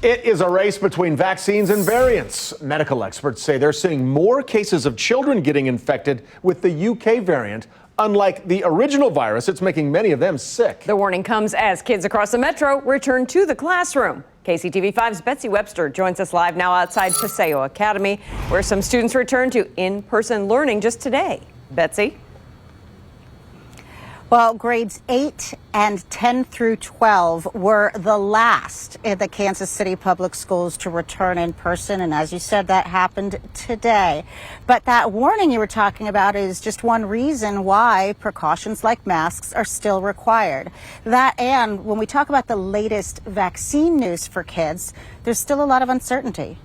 It is a race between vaccines and variants. Medical experts say they're seeing more cases of children getting infected with the UK variant. Unlike the original virus, it's making many of them sick. The warning comes as kids across the metro return to the classroom. KCTV5's Betsy Webster joins us live now outside Paseo Academy, where some students return to in-person learning just today. Betsy? Well, grades 8 and 10 through 12 were the last in the Kansas City public schools to return in person. And as you said, that happened today. But that warning you were talking about is just one reason why precautions like masks are still required. That, and when we talk about the latest vaccine news for kids, there's still a lot of uncertainty.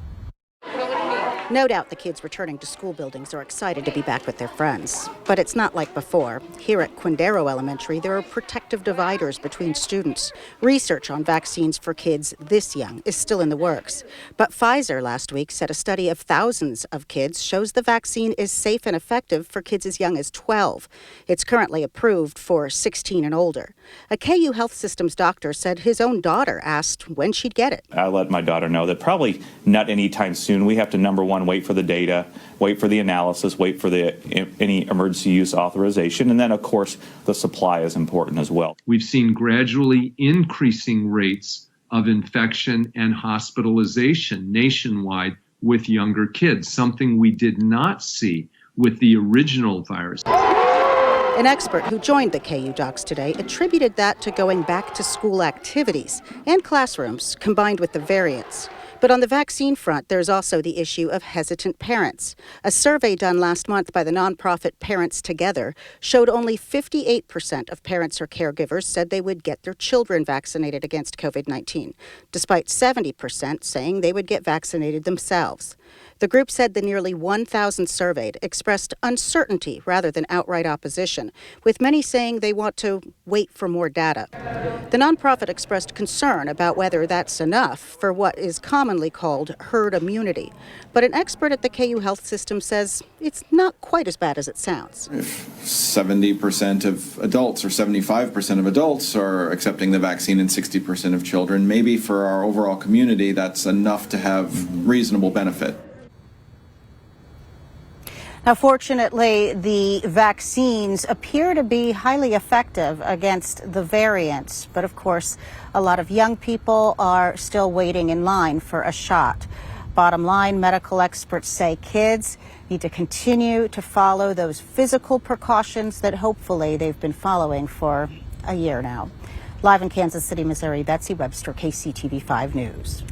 No doubt the kids returning to school buildings are excited to be back with their friends. But it's not like before. Here at Quindaro Elementary, there are protective dividers between students. Research on vaccines for kids this young is still in the works. But Pfizer last week said a study of thousands of kids shows the vaccine is safe and effective for kids as young as 12. It's currently approved for 16 and older. A KU Health Systems doctor said his own daughter asked when she'd get it. I let my daughter know that probably not anytime soon. We have to, number one, wait for the data, wait for the analysis, wait for any emergency use authorization, and then, of course, the supply is important as well. We've seen gradually increasing rates of infection and hospitalization nationwide with younger kids, something we did not see with the original virus. An expert who joined the KU docs today attributed that to going back to school activities and classrooms combined with the variants. But on the vaccine front, there's also the issue of hesitant parents. A survey done last month by the nonprofit Parents Together showed only 58% of parents or caregivers said they would get their children vaccinated against COVID-19, despite 70% saying they would get vaccinated themselves. The group said the nearly 1,000 surveyed expressed uncertainty rather than outright opposition, with many saying they want to wait for more data. The nonprofit expressed concern about whether that's enough for what is commonly called herd immunity. But an expert at the KU Health System says it's not quite as bad as it sounds. If 70% of adults or 75% of adults are accepting the vaccine and 60% of children, maybe for our overall community, that's enough to have reasonable benefit. Now, fortunately, the vaccines appear to be highly effective against the variants. But of course, a lot of young people are still waiting in line for a shot. Bottom line, medical experts say kids need to continue to follow those physical precautions that hopefully they've been following for a year now. Live in Kansas City, Missouri, Betsy Webster, KCTV5 News.